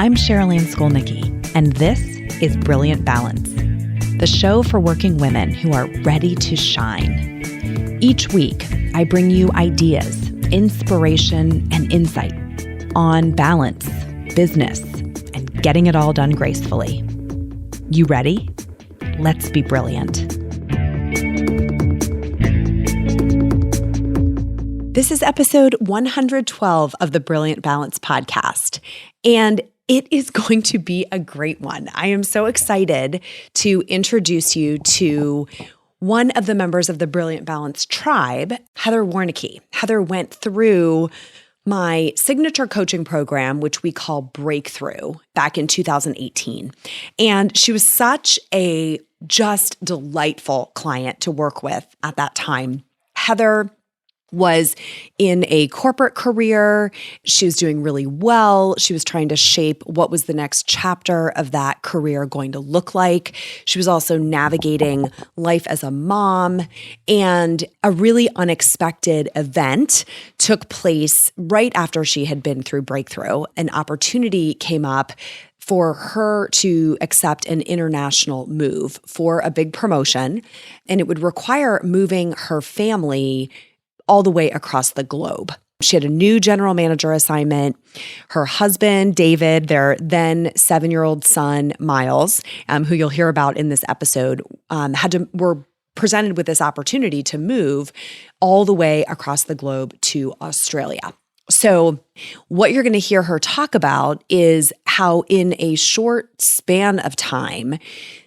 I'm Cherylanne Skolnicki, and this is Brilliant Balance, the show for working women who are ready to shine. Each week, I bring you ideas, inspiration, and insight on balance, business, and getting it all done gracefully. You ready? Let's be brilliant. This is episode 112 of the Brilliant Balance podcast, and it is going to be a great one. I am so excited to introduce you to one of the members of the Brilliant Balance tribe, Heather Warnke. Heather went through my signature coaching program, which we call Breakthrough, back in 2018. And she was such a just delightful client to work with at that time. Heather was in a corporate career. She was doing really well. She was trying to shape what was the next chapter of that career going to look like. She was also navigating life as a mom, and a really unexpected event took place right after she had been through Breakthrough. An opportunity came up for her to accept an international move for a big promotion, and it would require moving her family all the way across the globe. She had a new general manager assignment. Her husband, David, their then 7-year-old son, Miles, who you'll hear about in this episode, were presented with this opportunity to move all the way across the globe to Australia. So what you're going to hear her talk about is how in a short span of time,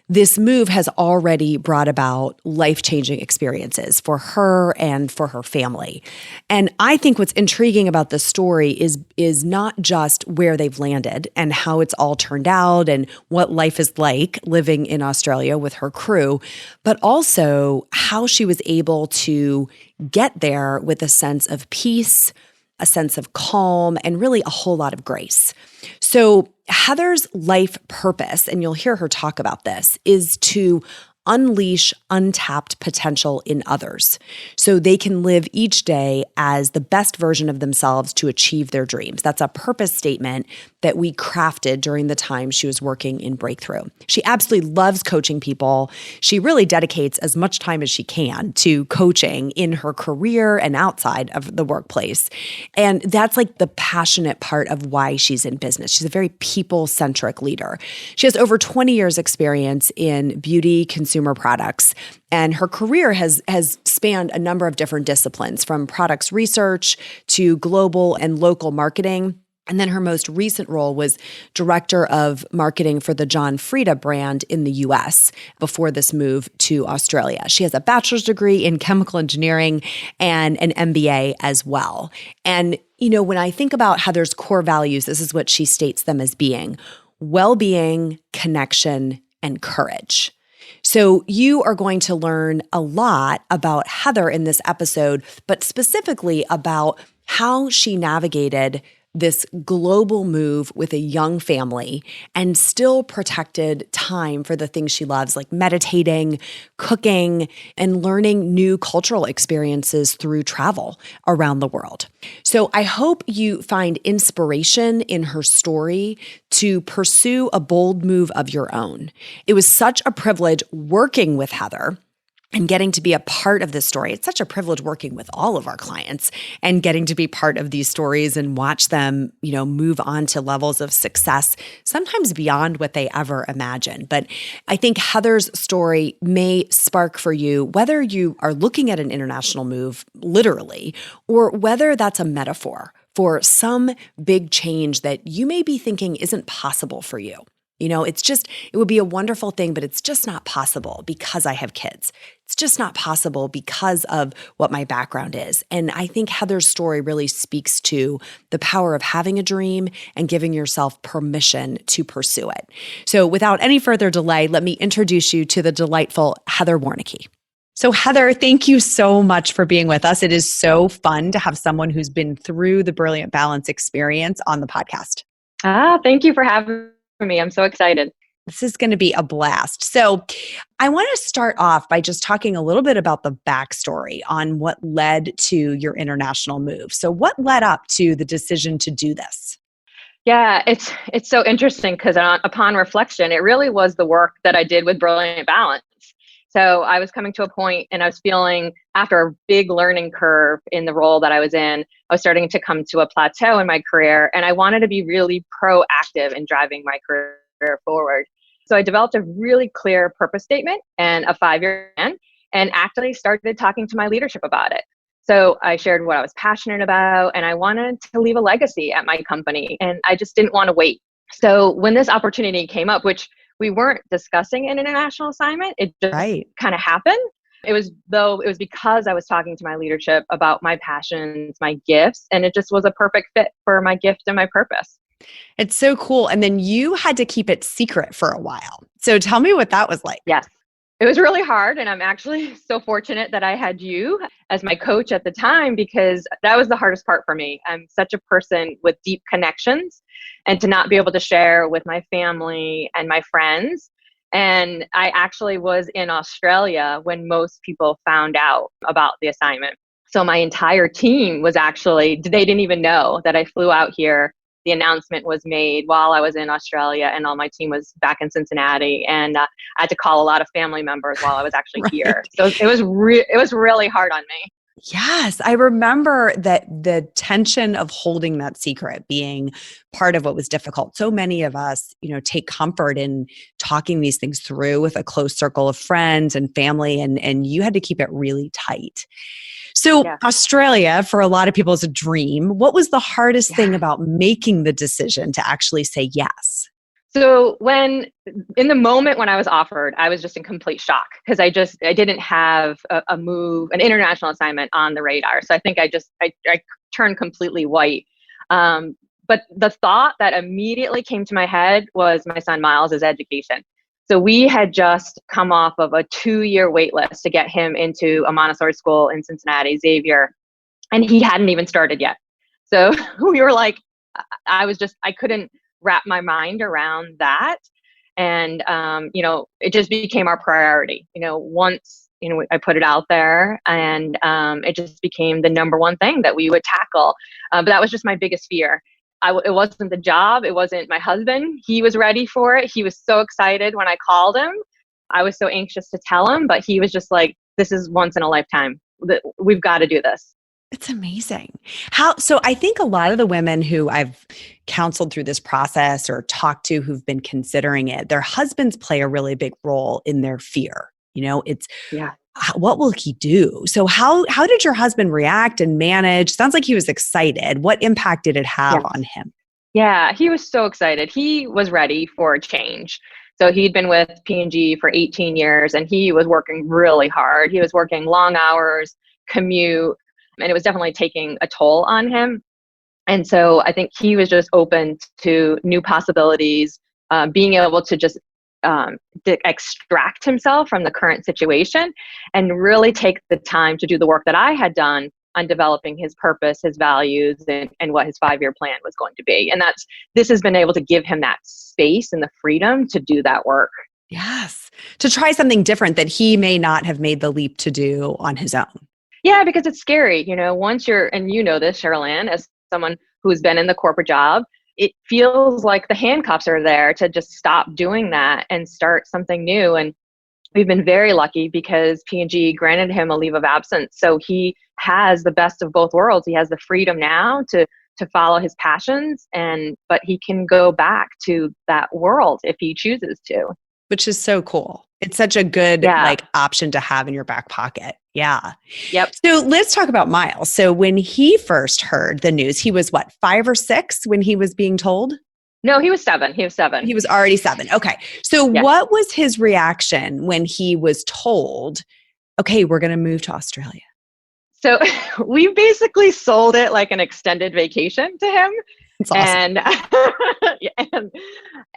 this move has already brought about life-changing experiences for her and for her family. And I think what's intriguing about this story is not just where they've landed and how it's all turned out and what life is like living in Australia with her crew, but also how she was able to get there with a sense of peace, a sense of calm, and really a whole lot of grace. So Heather's life purpose, and you'll hear her talk about this, is to unleash untapped potential in others so they can live each day as the best version of themselves to achieve their dreams. That's a purpose statement that we crafted during the time she was working in Breakthrough. She absolutely loves coaching people. She really dedicates as much time as she can to coaching in her career and outside of the workplace. And that's like the passionate part of why she's in business. She's a very people-centric leader. She has over 20 years experience in beauty, consumer products, and her career has spanned a number of different disciplines, from products research to global and local marketing. And then her most recent role was director of marketing for the John Frieda brand in the US before this move to Australia. She has a bachelor's degree in chemical engineering and an MBA as well. And, when I think about Heather's core values, this is what she states them as being: well-being, connection, and courage. So you are going to learn a lot about Heather in this episode, but specifically about how she navigated this global move with a young family and still protected time for the things she loves, like meditating, cooking, and learning new cultural experiences through travel around the world. So I hope you find inspiration in her story to pursue a bold move of your own. It was such a privilege working with Heather and getting to be a part of this story. It's such a privilege working with all of our clients and getting to be part of these stories and watch them, move on to levels of success, sometimes beyond what they ever imagined. But I think Heather's story may spark for you, whether you are looking at an international move literally, or whether that's a metaphor for some big change that you may be thinking isn't possible for you. It would be a wonderful thing, but it's just not possible because I have kids. It's just not possible because of what my background is. And I think Heather's story really speaks to the power of having a dream and giving yourself permission to pursue it. So without any further delay, let me introduce you to the delightful Heather Warnke. So Heather, thank you so much for being with us. It is so fun to have someone who's been through the Brilliant Balance experience on the podcast. Thank you for having me. I'm so excited. This is going to be a blast. So I want to start off by just talking a little bit about the backstory on what led to your international move. So what led up to the decision to do this? Yeah, it's so interesting because upon reflection, it really was the work that I did with Brilliant Balance. So I was coming to a point and I was feeling after a big learning curve in the role that I was in, I was starting to come to a plateau in my career and I wanted to be really proactive in driving my career forward. So I developed a really clear purpose statement and a 5-year plan and actually started talking to my leadership about it. So I shared what I was passionate about and I wanted to leave a legacy at my company and I just didn't want to wait. So when this opportunity came up, which we weren't discussing an international assignment, it just Right. kind of happened. It was because I was talking to my leadership about my passions, my gifts, and it just was a perfect fit for my gift and my purpose. It's so cool. And then you had to keep it secret for a while. So tell me what that was like. Yes. It was really hard. And I'm actually so fortunate that I had you as my coach at the time because that was the hardest part for me. I'm such a person with deep connections and to not be able to share with my family and my friends. And I actually was in Australia when most people found out about the assignment. So my entire team they didn't even know that I flew out here. The announcement was made while I was in Australia and all my team was back in Cincinnati. And I had to call a lot of family members while I was actually here. Right. So it was really hard on me. Yes, I remember that the tension of holding that secret being part of what was difficult. So many of us, take comfort in talking these things through with a close circle of friends and family, and you had to keep it really tight. So Yeah. Australia, for a lot of people, is a dream. What was the hardest thing Yeah. about making the decision to actually say yes? So in the moment when I was offered, I was just in complete shock because I didn't have an international assignment on the radar. So I think I turned completely white. But the thought that immediately came to my head was my son Miles's education. So we had just come off of a 2-year wait list to get him into a Montessori school in Cincinnati, Xavier, and he hadn't even started yet. So we were like, I couldn't wrap my mind around that. And, it just became our priority. Once, I put it out there and it just became the number one thing that we would tackle. But that was just my biggest fear. It wasn't the job. It wasn't my husband. He was ready for it. He was so excited when I called him. I was so anxious to tell him, but he was just like, this is once in a lifetime. We've got to do this. It's amazing. So I think a lot of the women who I've counseled through this process or talked to who've been considering it, their husbands play a really big role in their fear. It's Yeah. what will he do? So how did your husband react and manage? Sounds like he was excited. What impact did it have Yes. on him? Yeah, he was so excited. He was ready for a change. So he'd been with P&G for 18 years and he was working really hard. He was working long hours, commute, and it was definitely taking a toll on him. And so I think he was just open to new possibilities, being able to just to extract himself from the current situation and really take the time to do the work that I had done on developing his purpose, his values, and what his 5-year plan was going to be. And this has been able to give him that space and the freedom to do that work. Yes. To try something different that he may not have made the leap to do on his own. Yeah, because it's scary, once and this, Cherylanne, as someone who's been in the corporate job, it feels like the handcuffs are there to just stop doing that and start something new. And we've been very lucky because P&G granted him a leave of absence. So he has the best of both worlds. He has the freedom now to follow his passions, but he can go back to that world if he chooses to. Which is so cool. It's such a good option to have in your back pocket. Yeah. Yep. So let's talk about Miles. So when he first heard the news, he was what, 5 or 6 when he was being told? No, he was 7. He was 7. He was already 7. Okay. So what was his reaction when he was told, okay, we're going to move to Australia? So we basically sold it like an extended vacation to him. That's awesome.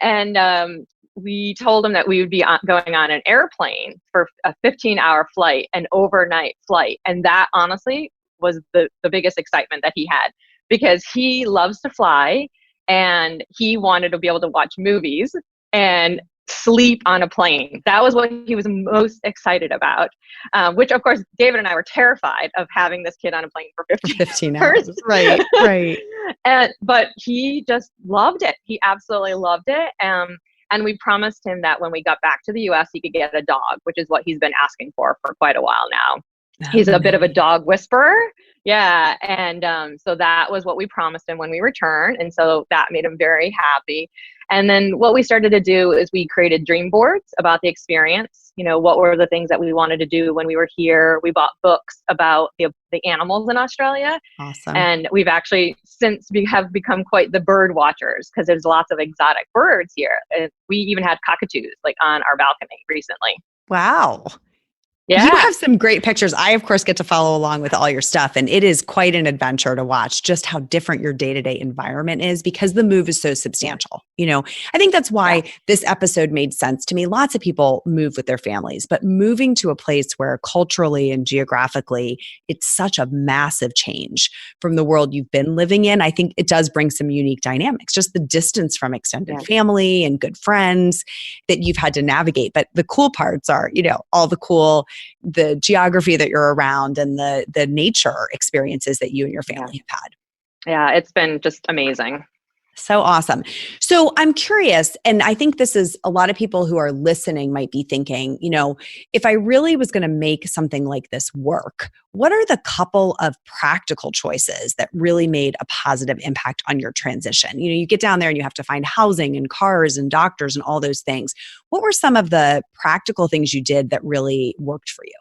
And we told him that we would be going on an airplane for a 15-hour flight, an overnight flight. And that honestly was the biggest excitement that he had because he loves to fly and he wanted to be able to watch movies. And sleep on a plane. That was what he was most excited about, which of course, David and I were terrified of having this kid on a plane for 15 hours. hours. Right, right. But he just loved it. He absolutely loved it. And we promised him that when we got back to the US, he could get a dog, which is what he's been asking for quite a while now. He's a bit of a dog whisperer. Yeah. And so that was what we promised him when we returned. And so that made him very happy. And then what we started to do is we created dream boards about the experience. You know, what were the things that we wanted to do when we were here? We bought books about the animals in Australia. Awesome. And we've actually since have become quite the bird watchers because there's lots of exotic birds here. And we even had cockatoos like on our balcony recently. Wow. Yeah. You have some great pictures. I, of course, get to follow along with all your stuff. And it is quite an adventure to watch just how different your day-to-day environment is because the move is so substantial. You know, I think that's why this episode made sense to me. Lots of people move with their families, but moving to a place where culturally and geographically, it's such a massive change from the world you've been living in. I think it does bring some unique dynamics, just the distance from extended family and good friends that you've had to navigate. But the cool parts are, you know, all the geography that you're around and the nature experiences that you and your family have had. Yeah, it's been just amazing. So awesome. So I'm curious, and I think this is a lot of people who are listening might be thinking, you know, if I really was going to make something like this work, what are the couple of practical choices that really made a positive impact on your transition? You know, you get down there and you have to find housing and cars and doctors and all those things. What were some of the practical things you did that really worked for you?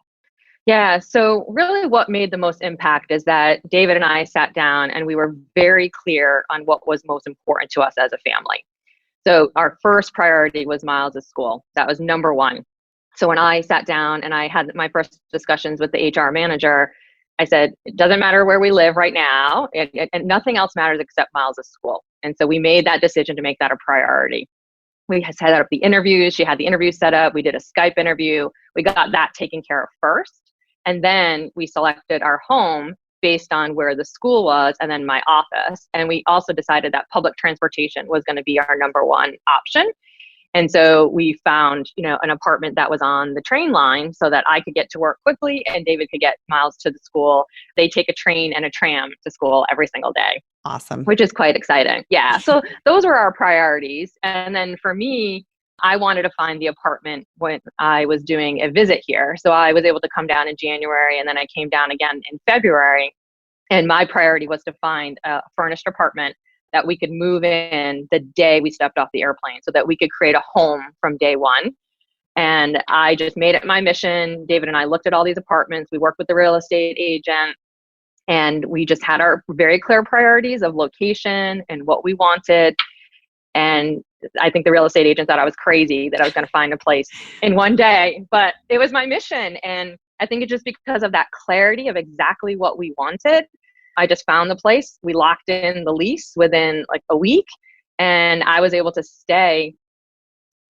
Yeah. So really what made the most impact is that David and I sat down and we were very clear on what was most important to us as a family. So our first priority was Miles' school. That was number one. So when I sat down and I had my first discussions with the HR manager, I said, it doesn't matter where we live right now, and nothing else matters except Miles' school. And so we made that decision to make that a priority. We had set up the interviews. She had the interview set up. We did a Skype interview. We got that taken care of first. And then we selected our home based on where the school was and then my office. And we also decided that public transportation was going to be our number one option. And so we found, you know, an apartment that was on the train line so that I could get to work quickly and David could get Miles to the school. They take a train and a tram to school every single day. Awesome. Which is quite exciting. Yeah. So those were our priorities. And then for me, I wanted to find the apartment when I was doing a visit here. So I was able to come down in January and then I came down again in February. And my priority was to find a furnished apartment that we could move in the day we stepped off the airplane so that we could create a home from day one. And I just made it my mission. David and I looked at all these apartments. We worked with the real estate agent and we just had our very clear priorities of location and what we wanted. And I think the real estate agent thought I was crazy that I was going to find a place in one day, but it was my mission. And I think it's just because of that clarity of exactly what we wanted. I just found the place. We locked in the lease within like a week and I was able to stay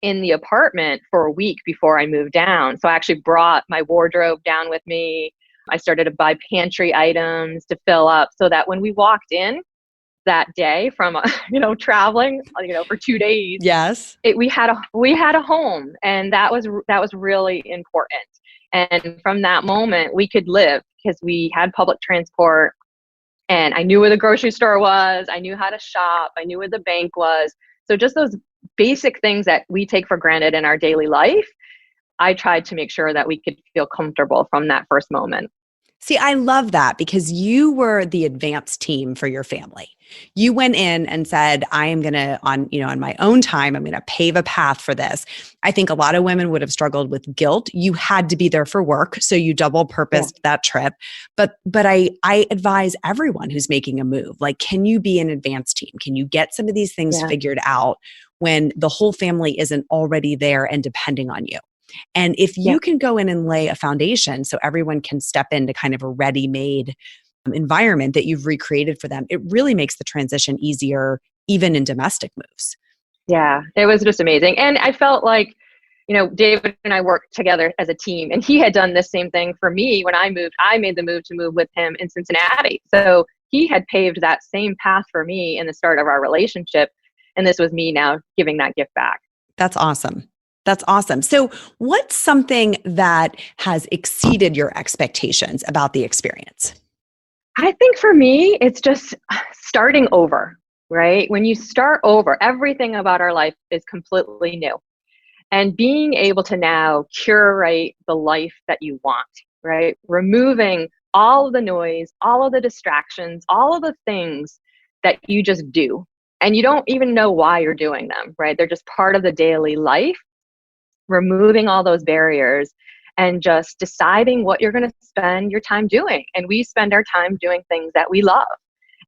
in the apartment for a week before I moved down. So I actually brought my wardrobe down with me. I started to buy pantry items to fill up so that when we walked in, that day from traveling for 2 days. Yes. We had a home and that was really important. And from that moment we could live because we had public transport and I knew where the grocery store was. I knew how to shop. I knew where the bank was. So just those basic things that we take for granted in our daily life, I tried to make sure that we could feel comfortable from that first moment. See, I love that because you were the advanced team for your family. You went in and said, I am going to, on my own time, I'm going to pave a path for this. I think a lot of women would have struggled with guilt. You had to be there for work. So you double purposed that trip. But I advise everyone who's making a move, like, can you be an advanced team? Can you get some of these things figured out when the whole family isn't already there and depending on you? And if you can go in and lay a foundation so everyone can step into kind of a ready-made environment that you've recreated for them, it really makes the transition easier, even in domestic moves. Yeah, it was just amazing. And I felt like, David and I worked together as a team and he had done the same thing for me when I moved. I made the move to move with him in Cincinnati. So he had paved that same path for me in the start of our relationship. And this was me now giving that gift back. That's awesome. That's awesome. So what's something that has exceeded your expectations about the experience? I think for me, it's just starting over, right? When you start over, everything about our life is completely new. And being able to now curate the life that you want, right? Removing all of the noise, all of the distractions, all of the things that you just do. And you don't even know why you're doing them, right? They're just part of the daily life. Removing all those barriers and just deciding what you're going to spend your time doing. And we spend our time doing things that we love.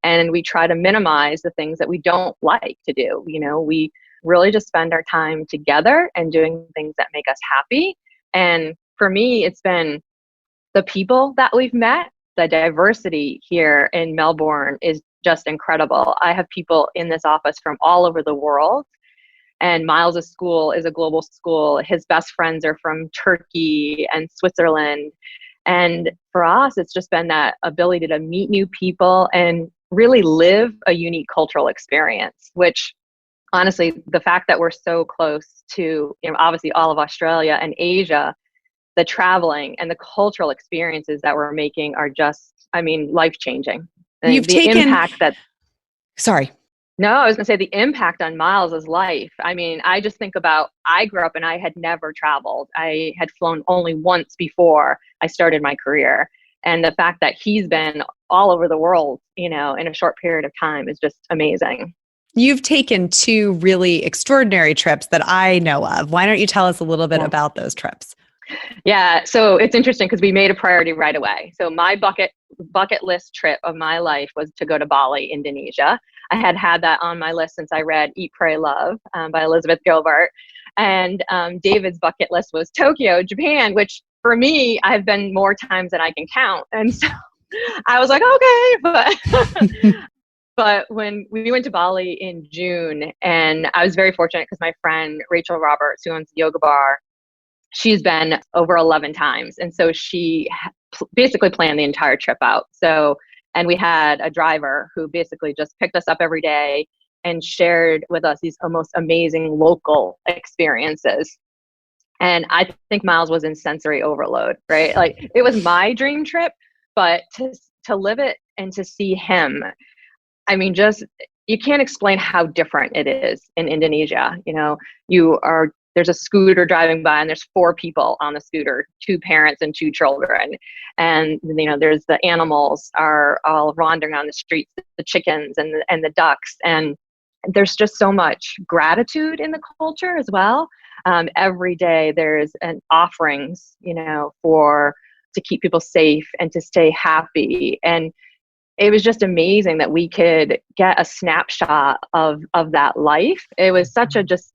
And we try to minimize the things that we don't like to do. We really just spend our time together and doing things that make us happy. And for me, it's been the people that we've met. The diversity here in Melbourne is just incredible. I have people in this office from all over the world. And Miles' school is a global school. His best friends are from Turkey and Switzerland. And for us, it's just been that ability to meet new people and really live a unique cultural experience, which honestly, the fact that we're so close to, obviously all of Australia and Asia, the traveling and the cultural experiences that we're making are just, life-changing. Sorry. No, I was going to say the impact on Miles' life. I just think about, I grew up and I had never traveled. I had flown only once before I started my career. And the fact that he's been all over the world, in a short period of time is just amazing. You've taken 2 really extraordinary trips that I know of. Why don't you tell us a little bit about those trips? Yeah, so it's interesting because we made a priority right away. So my bucket list trip of my life was to go to Bali, Indonesia. I had that on my list since I read Eat, Pray, Love by Elizabeth Gilbert. And David's bucket list was Tokyo, Japan, which for me, I've been more times than I can count. And so I was like, okay, but when we went to Bali in June, and I was very fortunate because my friend Rachel Roberts, who owns the yoga bar, she's been over 11 times. And so she basically planned the entire trip out. And we had a driver who basically just picked us up every day and shared with us these almost amazing local experiences. And I think Miles was in sensory overload, right? Like, it was my dream trip, but to live it and to see him, you can't explain how different it is in Indonesia. There's a scooter driving by and there's 4 people on the scooter, 2 parents and 2 children. And, there's the animals are all wandering on the streets, the chickens and the ducks. And there's just so much gratitude in the culture as well. Every day there's offerings, to keep people safe and to stay happy. And it was just amazing that we could get a snapshot of that life. It was such a just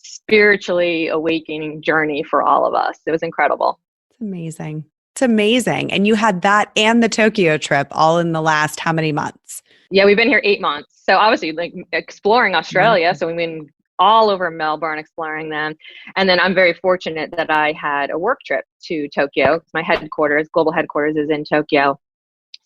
spiritually awakening journey for all of us. It was incredible. It's amazing. It's amazing. And you had that and the Tokyo trip all in the last how many months? Yeah, we've been here 8 months. So obviously exploring Australia. So we've been all over Melbourne exploring them. And then I'm very fortunate that I had a work trip to Tokyo. My global headquarters is in Tokyo.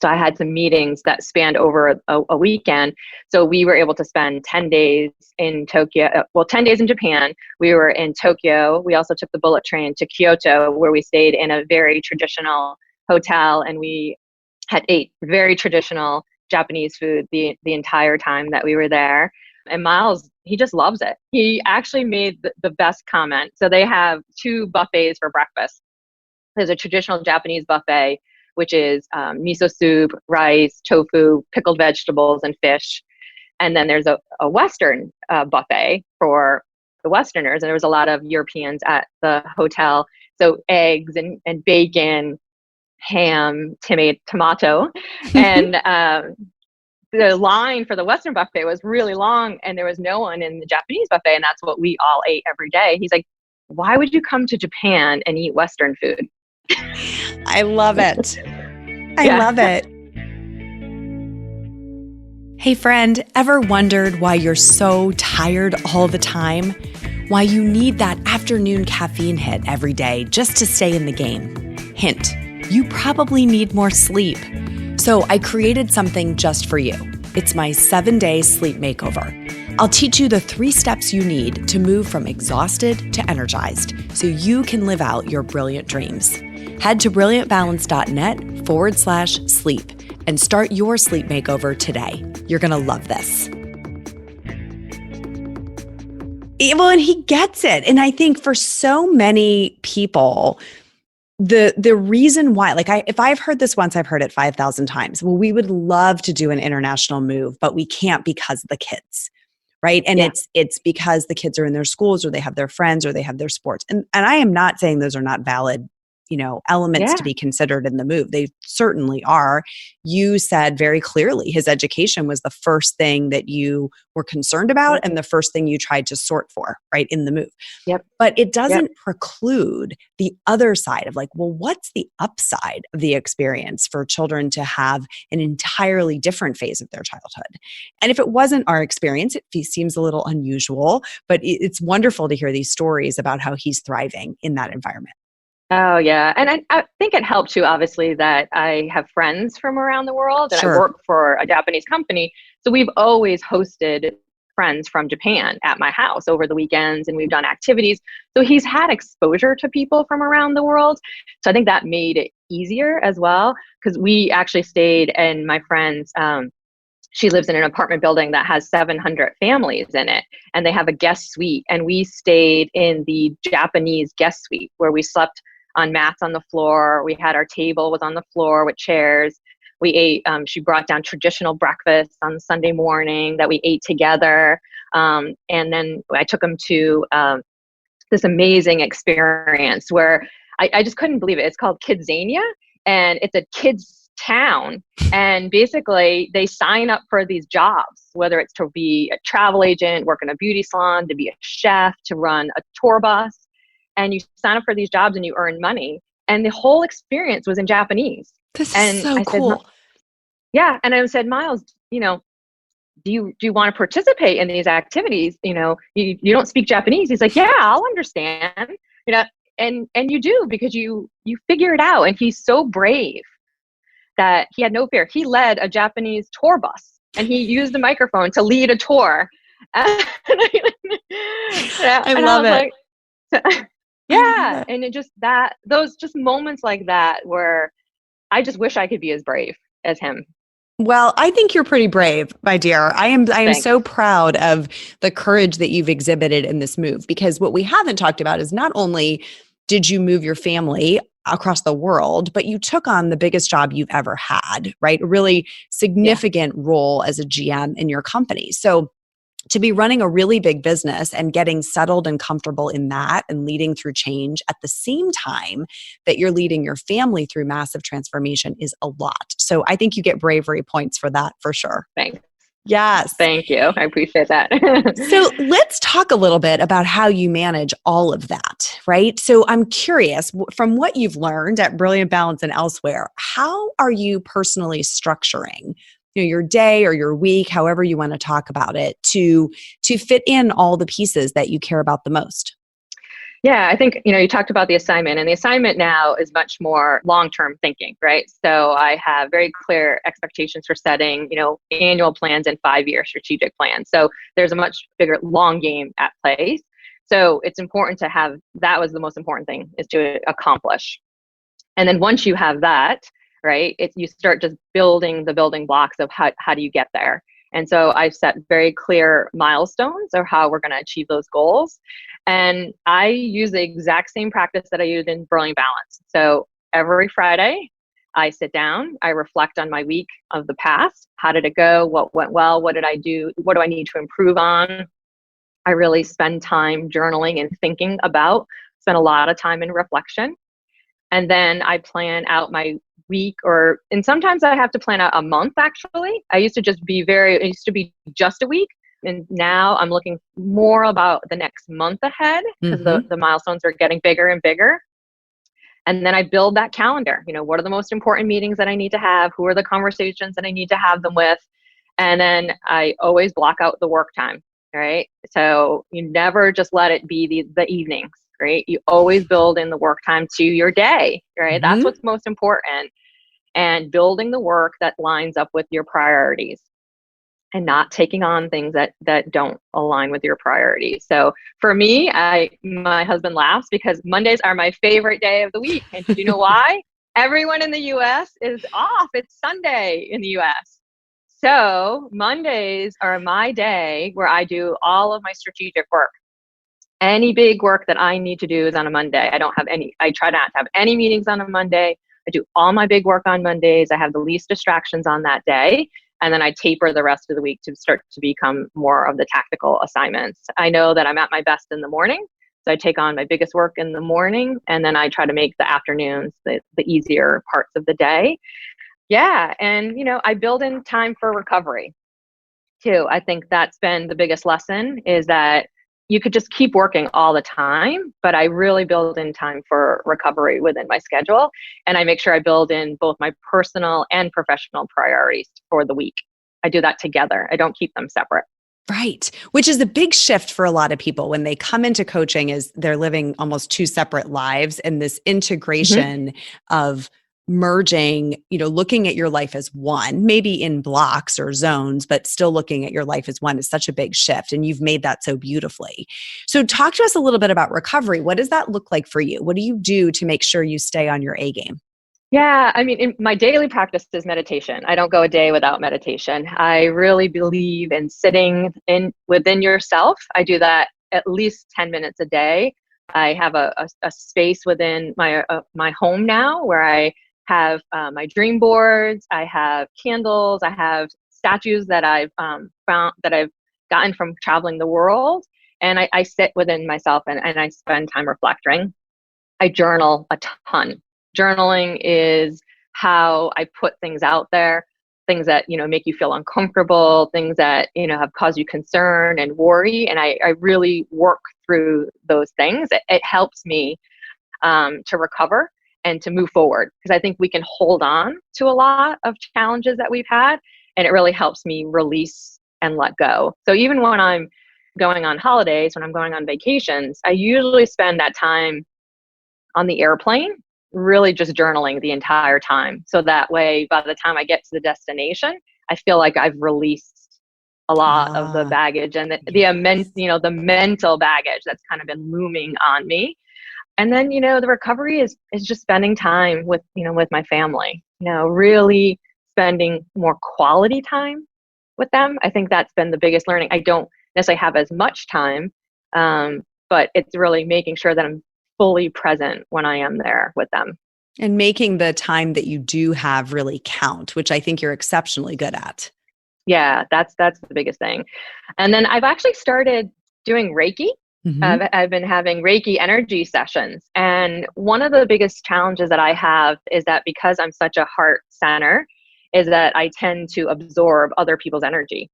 So I had some meetings that spanned over a weekend. So we were able to spend 10 days in Tokyo, 10 days in Japan. We were in Tokyo. We also took the bullet train to Kyoto, where we stayed in a very traditional hotel. And we ate very traditional Japanese food the entire time that we were there. And Miles, he just loves it. He actually made the best comment. So they have 2 buffets for breakfast. There's a traditional Japanese buffet, which is miso soup, rice, tofu, pickled vegetables, and fish. And then there's a Western buffet for the Westerners. And there was a lot of Europeans at the hotel. So eggs and bacon, ham, tomato. And the line for the Western buffet was really long, and there was no one in the Japanese buffet. And that's what we all ate every day. He's like, why would you come to Japan and eat Western food? I love it. I love it. Hey friend, ever wondered why you're so tired all the time? Why you need that afternoon caffeine hit every day just to stay in the game? Hint, you probably need more sleep. So I created something just for you. It's my 7-day sleep makeover. I'll teach you the 3 steps you need to move from exhausted to energized so you can live out your brilliant dreams. Head to brilliantbalance.net/sleep and start your sleep makeover today. You're going to love this. Well, and he gets it. And I think for so many people, the reason why, if I've heard this once, I've heard it 5,000 times. Well, we would love to do an international move, but we can't because of the kids. Right. And it's because the kids are in their schools or they have their friends or they have their sports. And I am not saying those are not valid, elements to be considered in the move. They certainly are. You said very clearly his education was the first thing that you were concerned about and the first thing you tried to sort for, right, in the move. Yep. But it doesn't preclude the other side of what's the upside of the experience for children to have an entirely different phase of their childhood? And if it wasn't our experience, it seems a little unusual, but it's wonderful to hear these stories about how he's thriving in that environment. Oh, yeah. And I think it helped too, obviously, that I have friends from around the world and I work for a Japanese company. So we've always hosted friends from Japan at my house over the weekends and we've done activities. So he's had exposure to people from around the world. So I think that made it easier as well because we actually stayed in my friend's she lives in an apartment building that has 700 families in it, and they have a guest suite. And we stayed in the Japanese guest suite where we slept on mats on the floor. We had our table was on the floor with chairs. We ate, she brought down traditional breakfast on Sunday morning that we ate together. And then I took him to this amazing experience where I just couldn't believe it. It's called Kidzania, and it's a kids town, and basically they sign up for these jobs, whether it's to be a travel agent, work in a beauty salon, to be a chef, to run a tour bus, and you sign up for these jobs and you earn money, and the whole experience was in Japanese. This is so cool. And I said, Miles, do you want to participate in these activities? You don't speak Japanese. He's like, yeah, I'll understand. And you do, because you figure it out. And he's so brave that he had no fear. He led a Japanese tour bus and he used a microphone to lead a tour. I love it. And it just those just moments like that where I just wish I could be as brave as him. Well, I think you're pretty brave, my dear. I am so proud of the courage that you've exhibited in this move, because what we haven't talked about is not only did you move your family across the world, but you took on the biggest job you've ever had, right? A really significant role as a GM in your company. So to be running a really big business and getting settled and comfortable in that and leading through change at the same time that you're leading your family through massive transformation is a lot. So I think you get bravery points for that for sure. Thanks. Yes. Thank you. I appreciate that. So let's talk a little bit about how you manage all of that, right? So I'm curious, from what you've learned at Brilliant Balance and elsewhere, how are you personally structuring your day or your week, however you want to talk about it, to fit in all the pieces that you care about the most? Yeah, I think, you talked about the assignment, and the assignment now is much more long-term thinking, right? So I have very clear expectations for setting, annual plans and 5-year strategic plans. So there's a much bigger long game at play. So it's important to have, that was the most important thing, is to accomplish. And then once you have that, right, you start just building the building blocks of how do you get there. And so I've set very clear milestones of how we're going to achieve those goals. And I use the exact same practice that I used in Brilliant Balance. So every Friday, I sit down, I reflect on my week of the past. How did it go? What went well? What did I do? What do I need to improve on? I really spend time journaling and thinking about, spend a lot of time in reflection. And then I plan out my week, and sometimes I have to plan out a month, actually. It used to be just a week. And now I'm looking more about the next month ahead, because the milestones are getting bigger and bigger. And then I build that calendar. What are the most important meetings that I need to have? Who are the conversations that I need to have them with? And then I always block out the work time, right? So you never just let it be the evenings, right? You always build in the work time to your day, right? That's what's most important. And building the work that lines up with your priorities. and not taking on things that don't align with your priorities. So for me, my husband laughs because Mondays are my favorite day of the week. And do you know why? Everyone in the US is off. It's Sunday in the US. So Mondays are my day where I do all of my strategic work. Any big work that I need to do is on a Monday. I try not to have any meetings on a Monday. I do all my big work on Mondays. I have the least distractions on that day. And then I taper the rest of the week to start to become more of the tactical assignments. I know that I'm at my best in the morning. So I take on my biggest work in the morning, and then I try to make the afternoons the easier parts of the day. Yeah. And, I build in time for recovery too. I think that's been the biggest lesson, is that you could just keep working all the time, but I really build in time for recovery within my schedule. And I make sure I build in both my personal and professional priorities for the week. I do that together. I don't keep them separate. Right. Which is a big shift for a lot of people when they come into coaching, is they're living almost two separate lives, and this integration of merging, looking at your life as one, maybe in blocks or zones, but still looking at your life as one is such a big shift. And you've made that so beautifully. So talk to us a little bit about recovery. What does that look like for you? What do you do to make sure you stay on your A game? Yeah, I mean, my daily practice is meditation. I don't go a day without meditation. I really believe in sitting within yourself. I do that at least 10 minutes a day. I have a space within my home now where I have my dream boards. I have candles. I have statues that I've found, that I've gotten from traveling the world. And I sit within myself and I spend time reflecting. I journal a ton. Journaling is how I put things out there, things that, make you feel uncomfortable, things that, have caused you concern and worry. And I really work through those things. It helps me to recover and to move forward, because I think we can hold on to a lot of challenges that we've had, and it really helps me release and let go. So even when I'm going on holidays, when I'm going on vacations, I usually spend that time on the airplane really just journaling the entire time. So that way, by the time I get to the destination, I feel like I've released a lot of the baggage and the immense, the mental baggage that's kind of been looming on me. And then, the recovery is just spending time with my family, really spending more quality time with them. I think that's been the biggest learning. I don't necessarily have as much time, but it's really making sure that I'm fully present when I am there with them. And making the time that you do have really count, which I think you're exceptionally good at. Yeah, that's the biggest thing. And then I've actually started doing Reiki. I've been having Reiki energy sessions. And one of the biggest challenges that I have is that because I'm such a heart center, is that I tend to absorb other people's energy.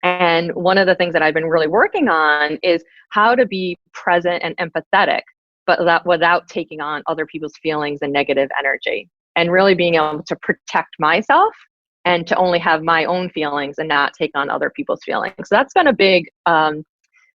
And one of the things that I've been really working on is how to be present and empathetic, but without taking on other people's feelings and negative energy, and really being able to protect myself and to only have my own feelings and not take on other people's feelings. So that's been a big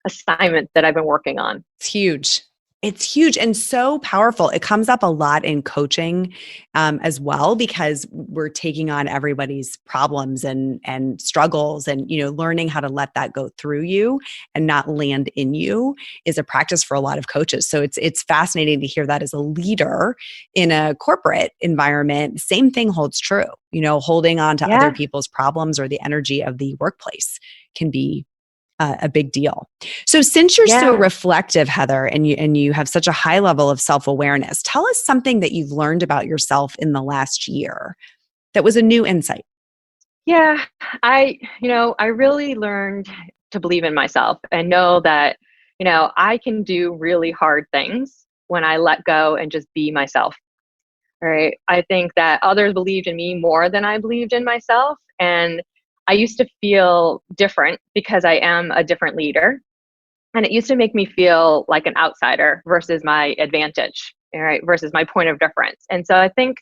assignment that I've been working on. It's huge. It's huge and so powerful. It comes up a lot in coaching as well, because we're taking on everybody's problems and struggles, and learning how to let that go through you and not land in you is a practice for a lot of coaches. So it's fascinating to hear that as a leader in a corporate environment. Same thing holds true. Holding on to other people's problems or the energy of the workplace can be a big deal. So since you're so reflective, Heather, and you have such a high level of self-awareness, tell us something that you've learned about yourself in the last year that was a new insight. Yeah, I really learned to believe in myself and know that, I can do really hard things when I let go and just be myself. All right. I think that others believed in me more than I believed in myself. And I used to feel different because I am a different leader. And it used to make me feel like an outsider versus my advantage, right? Versus my point of difference. And so I think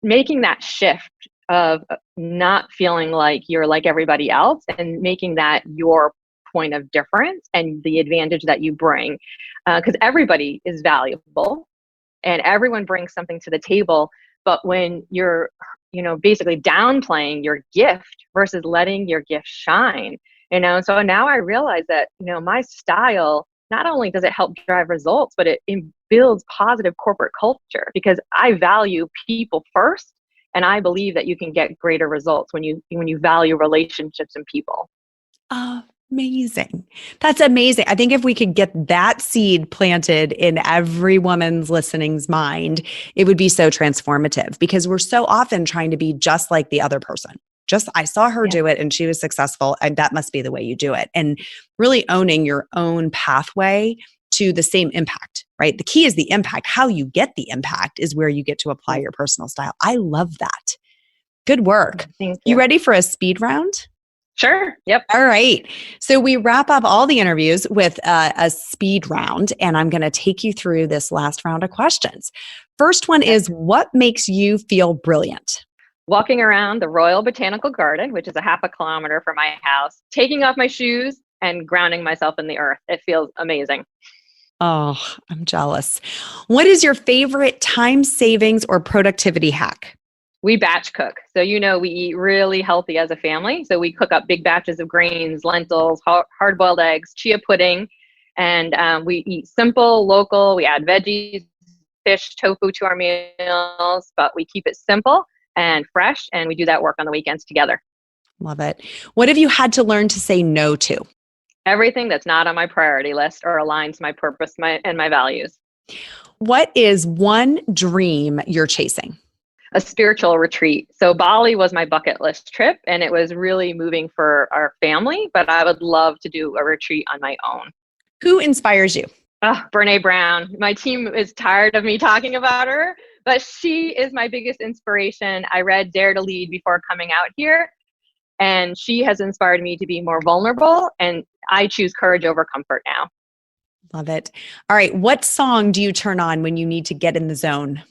making that shift of not feeling like you're like everybody else and making that your point of difference and the advantage that you bring, because everybody is valuable and everyone brings something to the table. But when you're basically downplaying your gift versus letting your gift shine. So now I realize that, my style, not only does it help drive results, but it builds positive corporate culture because I value people first. And I believe that you can get greater results when you value relationships and people. Amazing. That's amazing. I think if we could get that seed planted in every woman's listening's mind, it would be so transformative because we're so often trying to be just like the other person. Just, I saw her do it and she was successful and that must be the way you do it. And really owning your own pathway to the same impact, right? The key is the impact. How you get the impact is where you get to apply your personal style. I love that. Good work. Thank You ready for a speed round? Sure. Yep. All right. So we wrap up all the interviews with a speed round, and I'm going to take you through this last round of questions. First one is, what makes you feel brilliant? Walking around the Royal Botanical Garden, which is a half a kilometer from my house, taking off my shoes and grounding myself in the earth. It feels amazing. Oh, I'm jealous. What is your favorite time savings or productivity hack? We batch cook. So, we eat really healthy as a family. So we cook up big batches of grains, lentils, hard-boiled eggs, chia pudding, and we eat simple, local. We add veggies, fish, tofu to our meals, but we keep it simple and fresh, and we do that work on the weekends together. Love it. What have you had to learn to say no to? Everything that's not on my priority list or aligns my purpose and my values. What is one dream you're chasing? A spiritual retreat. So Bali was my bucket list trip, and it was really moving for our family, but I would love to do a retreat on my own. Who inspires you? Brene Brown. My team is tired of me talking about her, but she is my biggest inspiration. I read Dare to Lead before coming out here, and she has inspired me to be more vulnerable, and I choose courage over comfort now. Love it. All right. What song do you turn on when you need to get in the zone?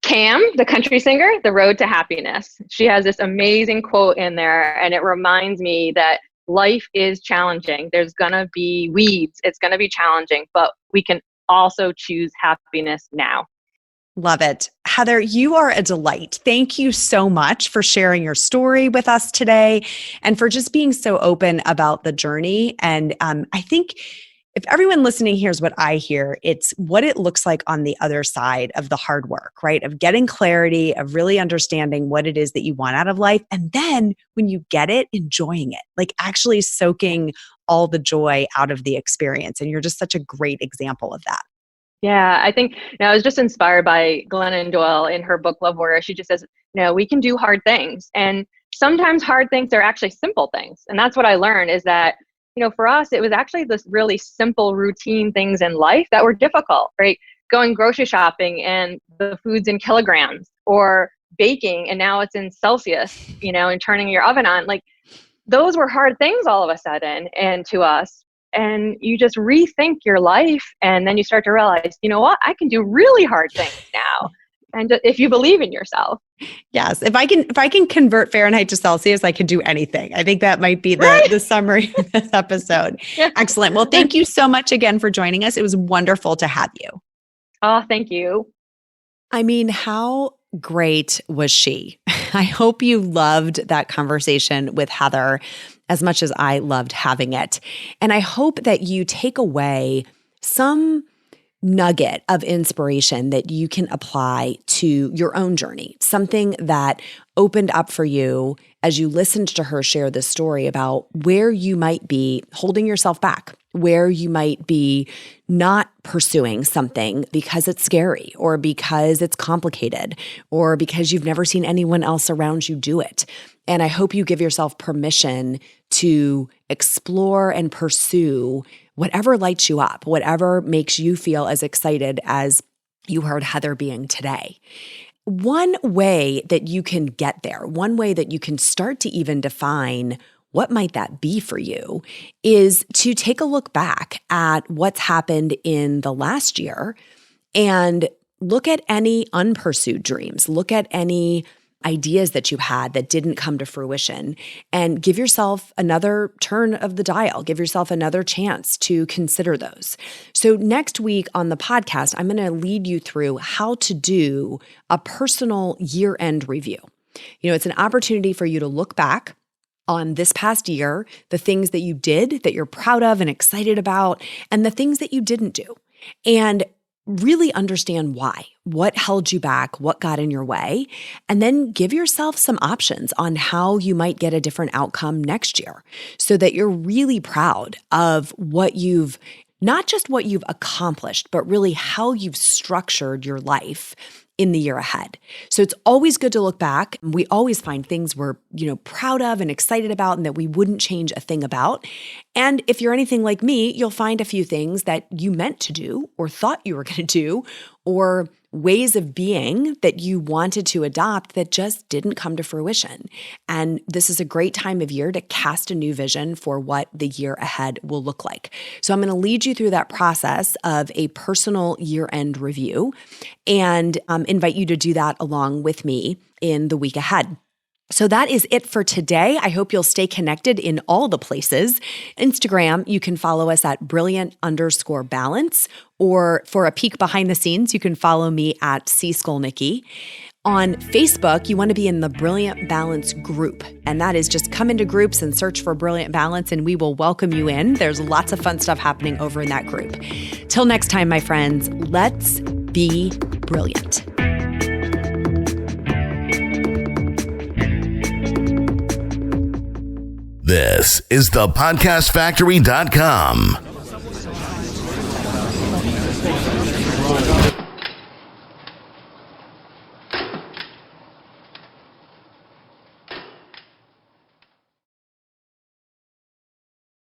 Cam, the country singer, The Road to Happiness. She has this amazing quote in there, and it reminds me that life is challenging. There's going to be weeds. It's going to be challenging, but we can also choose happiness now. Love it. Heather, you are a delight. Thank you so much for sharing your story with us today and for just being so open about the journey. And I think if everyone listening hears what I hear, it's what it looks like on the other side of the hard work, right? Of getting clarity, of really understanding what it is that you want out of life. And then when you get it, enjoying it, like actually soaking all the joy out of the experience. And you're just such a great example of that. Yeah, I think I was just inspired by Glennon Doyle in her book, Love Warrior. She just says, we can do hard things. And sometimes hard things are actually simple things. And that's what I learned is that for us, it was actually this really simple routine things in life that were difficult, right? Going grocery shopping and the food's in kilograms, or baking and now it's in Celsius, and turning your oven on. Like those were hard things all of a sudden and to us. And you just rethink your life, and then you start to realize, what? I can do really hard things now. And if you believe in yourself. Yes. If I can convert Fahrenheit to Celsius, I can do anything. I think that might be the summary of this episode. Yeah. Excellent. Well, thank you so much again for joining us. It was wonderful to have you. Oh, thank you. I mean, how great was she? I hope you loved that conversation with Heather as much as I loved having it. And I hope that you take away some nugget of inspiration that you can apply to your own journey, something that opened up for you as you listened to her share this story about where you might be holding yourself back, where you might be not pursuing something because it's scary or because it's complicated or because you've never seen anyone else around you do it. And I hope you give yourself permission to explore and pursue whatever lights you up, whatever makes you feel as excited as you heard Heather being today. One way that you can get there, one way that you can start to even define what might that be for you is to take a look back at what's happened in the last year and look at any unpursued dreams, look at any ideas that you had that didn't come to fruition, and give yourself another turn of the dial, give yourself another chance to consider those. So next week on the podcast, I'm going to lead you through how to do a personal year-end review. It's an opportunity for you to look back on this past year, the things that you did that you're proud of and excited about, and the things that you didn't do. And really understand why, what held you back, what got in your way, and then give yourself some options on how you might get a different outcome next year so that you're really proud of what you've, not just what you've accomplished, but really how you've structured your life in the year ahead. So it's always good to look back. We always find things we're, proud of and excited about and that we wouldn't change a thing about. And if you're anything like me, you'll find a few things that you meant to do or thought you were going to do, or ways of being that you wanted to adopt that just didn't come to fruition. And this is a great time of year to cast a new vision for what the year ahead will look like. So I'm going to lead you through that process of a personal year-end review and invite you to do that along with me in the week ahead. So that is it for today. I hope you'll stay connected in all the places. Instagram, you can follow us at brilliant_balance, or for a peek behind the scenes, you can follow me at Skolnicki. On Facebook, you want to be in the Brilliant Balance group, and that is just come into groups and search for Brilliant Balance, and we will welcome you in. There's lots of fun stuff happening over in that group. Till next time, my friends, let's be brilliant. This is thepodcastfactory.com.